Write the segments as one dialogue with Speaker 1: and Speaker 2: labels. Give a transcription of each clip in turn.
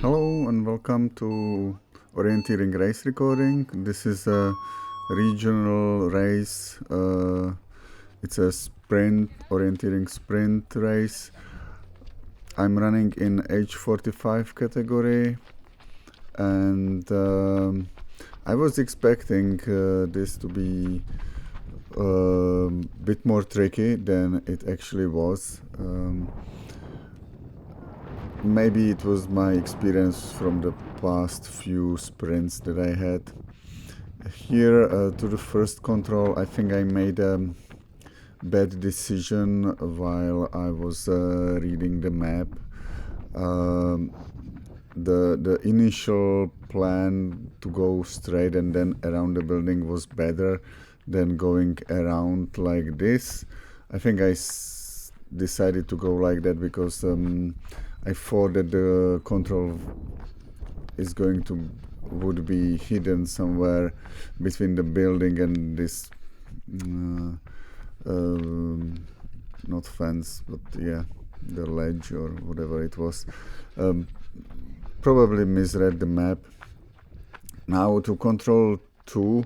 Speaker 1: Hello and welcome to orienteering race recording. This is a regional race. It's a sprint, orienteering sprint race. I'm running in H45 category, and I was expecting this to be a bit more tricky than it actually was. Maybe it was my experience from the past few sprints that I had. Here to the first control, I think I made a bad decision while I was reading the map. The initial plan to go straight and then around the building was better than going around like this. I think I decided to go like that because I thought that the control would be hidden somewhere between the building and this not fence, but yeah, the ledge or whatever it was. Probably misread the map. Now to control 2.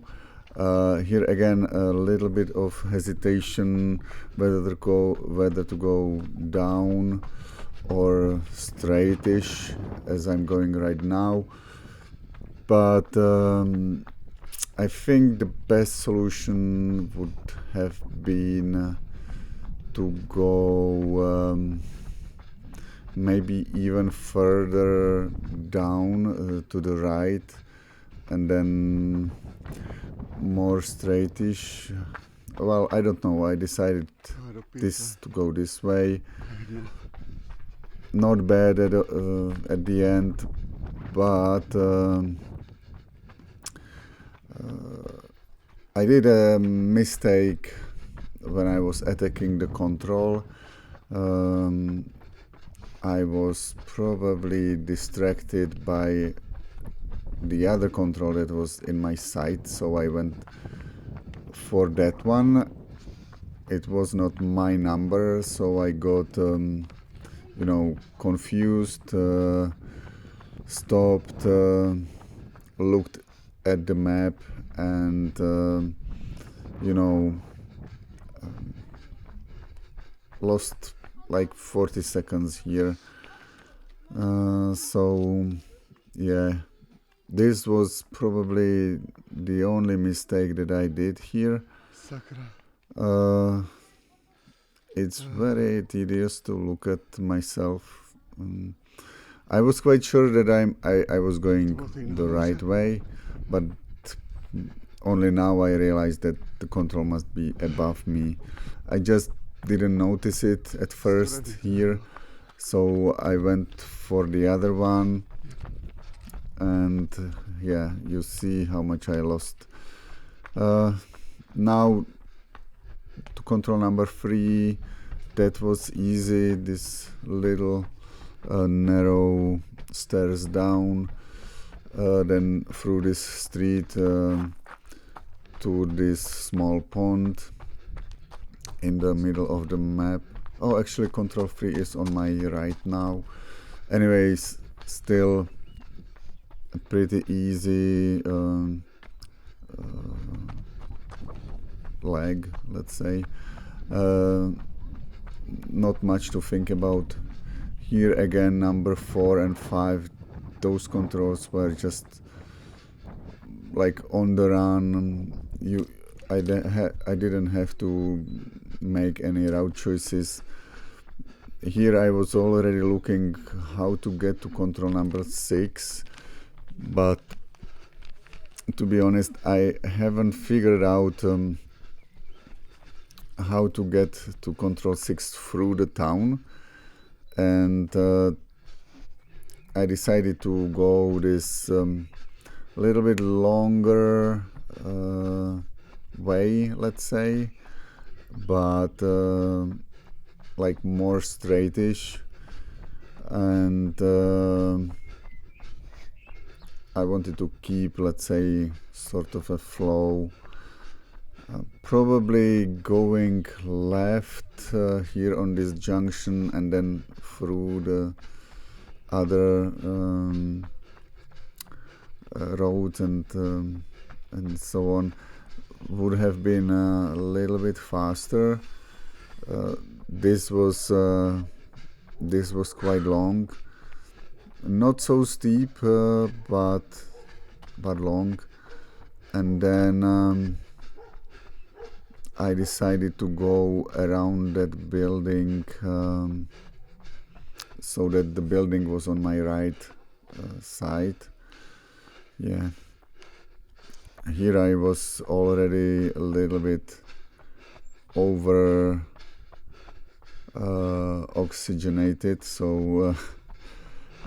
Speaker 1: Here again a little bit of hesitation whether to go down or straightish as I'm going right now, but I think the best solution would have been to go maybe even further down to the right and then more straightish. Well, I don't know, I decided to go this way. Not bad at the end, but I did a mistake when I was attacking the control. I was probably distracted by the other control that was in my sight, so I went for that one. It was not my number, so I got confused, stopped, looked at the map, and lost like 40 seconds here. So yeah, this was probably the only mistake that I did here. It's very tedious to look at myself. I was quite sure that I was going the right way, but only now I realized that the control must be above me. I just didn't notice it at first here, so I went for the other one, and yeah, you see how much I lost. Now to control number 3, that was easy. This little narrow stairs down, then through this street to this small pond in the middle of the map. Oh, actually control 3 is on my right now. Anyways, still a pretty easy leg, let's say. Not much to think about. Here again, number 4 and 5, those controls were just like on the run. I didn't have to make any route choices. Here I was already looking how to get to control number 6, but to be honest, I haven't figured out how to get to control 6 through the town, and I decided to go this little bit longer way, let's say, but like more straightish, and I wanted to keep, let's say, sort of a flow. Probably going left here on this junction and then through the other roads and so on would have been a little bit faster. This was quite long, not so steep, but long. And then I decided to go around that building, so that the building was on my right side. Yeah. Here I was already a little bit over oxygenated, so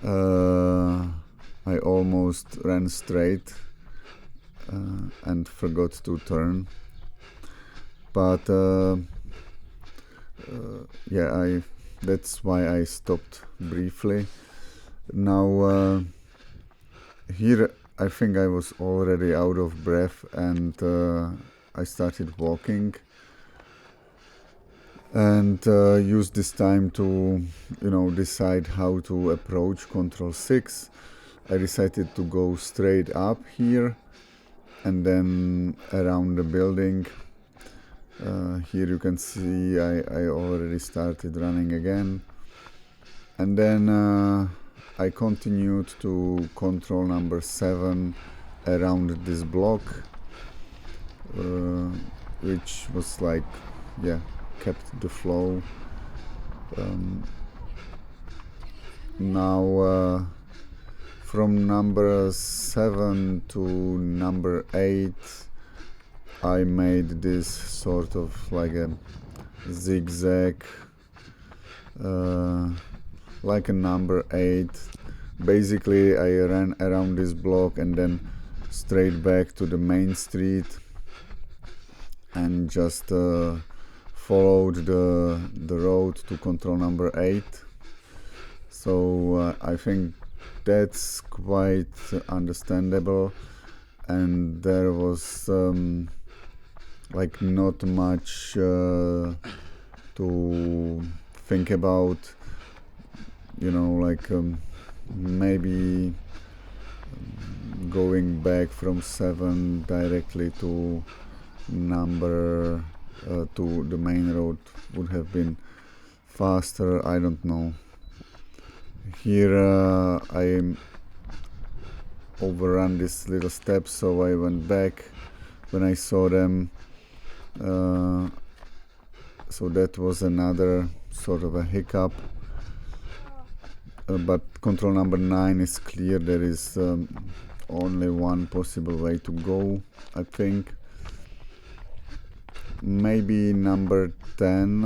Speaker 1: I almost ran straight and forgot to turn. But yeah, that's why I stopped briefly. Now here I think I was already out of breath, and I started walking and used this time to, decide how to approach Control 6. I decided to go straight up here and then around the building. Here you can see I already started running again, and then I continued to control number 7 around this block, which was like, kept the flow. Now from number 7 to number 8 I made this sort of like a zigzag, like a number 8. Basically I ran around this block and then straight back to the main street and just followed the road to control number 8. So I think that's quite understandable, and there was like not much to think about, like maybe going back from 7 directly to number to the main road would have been faster. I don't know. Here I overran this little step, so I went back when I saw them. So that was another sort of a hiccup. But control number 9 is clear. There is only one possible way to go, I think. Maybe number 10.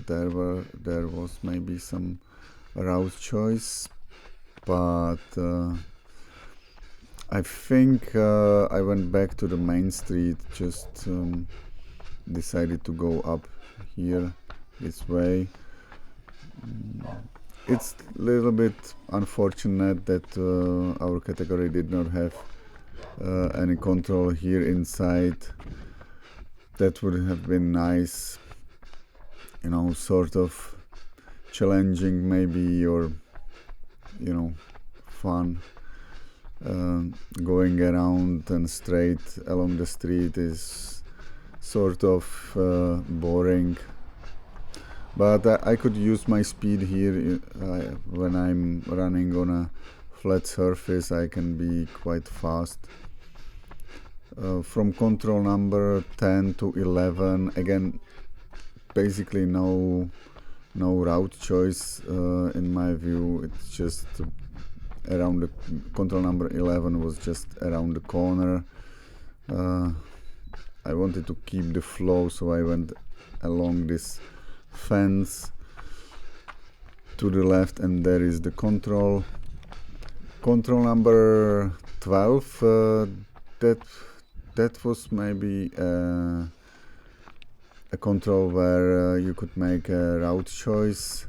Speaker 1: There was maybe some route choice, but I think I went back to the main street, just decided to go up here this way. It's a little bit unfortunate that our category did not have any control here inside. That would have been nice, sort of challenging maybe, or fun. Going around and straight along the street is sort of boring, but I could use my speed here. When I'm running on a flat surface I can be quite fast. From control number 10 to 11, again, basically no route choice in my view. It's just around the control number 11 was just around the corner. I wanted to keep the flow, so I went along this fence to the left, and there is the control number 12. That was maybe a control where you could make a route choice.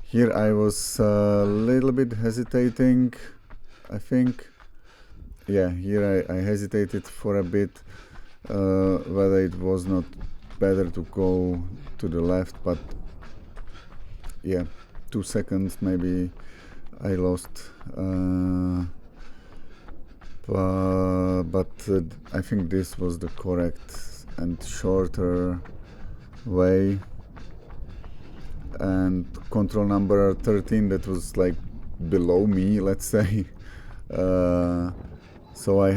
Speaker 1: Here I was a little bit hesitating, I think. Yeah, here I hesitated for a bit whether it was not better to go to the left, but yeah, 2 seconds maybe I lost, but I think this was the correct and shorter way. And control number 13, that was like below me, let's say. So I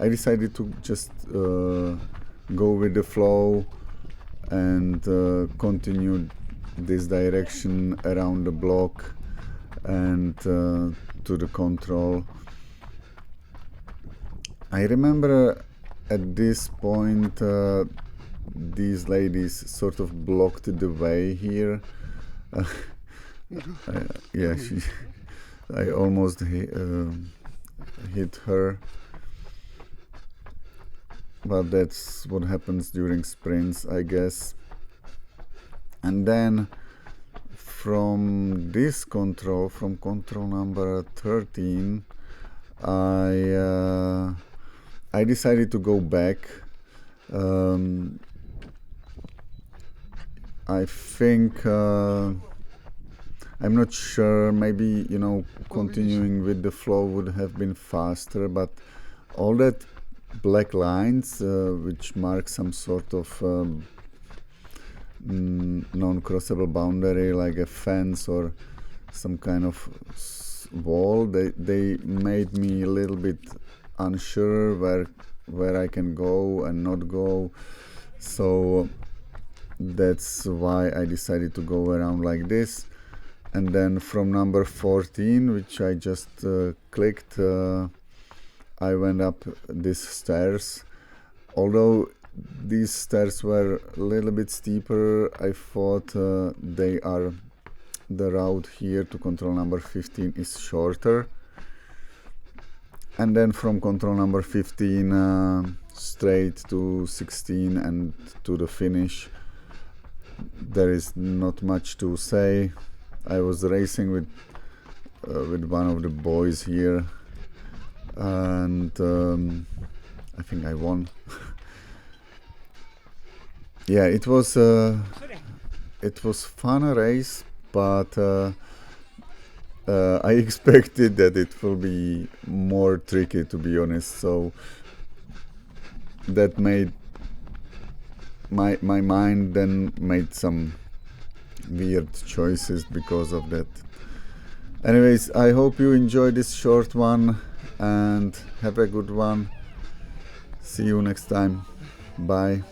Speaker 1: decided to just go with the flow and continue this direction around the block and to the control. I remember at this point these ladies sort of blocked the way here. Yeah, I almost hit her, but that's what happens during sprints, I guess. And then from this control, from control number 13, I decided to go back. I think I'm not sure, maybe, you know, continuing with the flow would have been faster, but all that black lines which mark some sort of non-crossable boundary, like a fence or some kind of wall, they made me a little bit unsure where I can go and not go. So that's why I decided to go around like this. And then from number 14, which I just clicked, I went up these stairs. Although these stairs were a little bit steeper, I thought the route here to control number 15 is shorter. And then from control number 15 straight to 16 and to the finish. There is not much to say. I was racing with one of the boys here, and I think I won. Yeah, it was fun race, but I expected that it will be more tricky, to be honest. So that made my mind then made some weird choices because of that. Anyways, I hope you enjoyed this short one and have a good one. See you next time. Bye.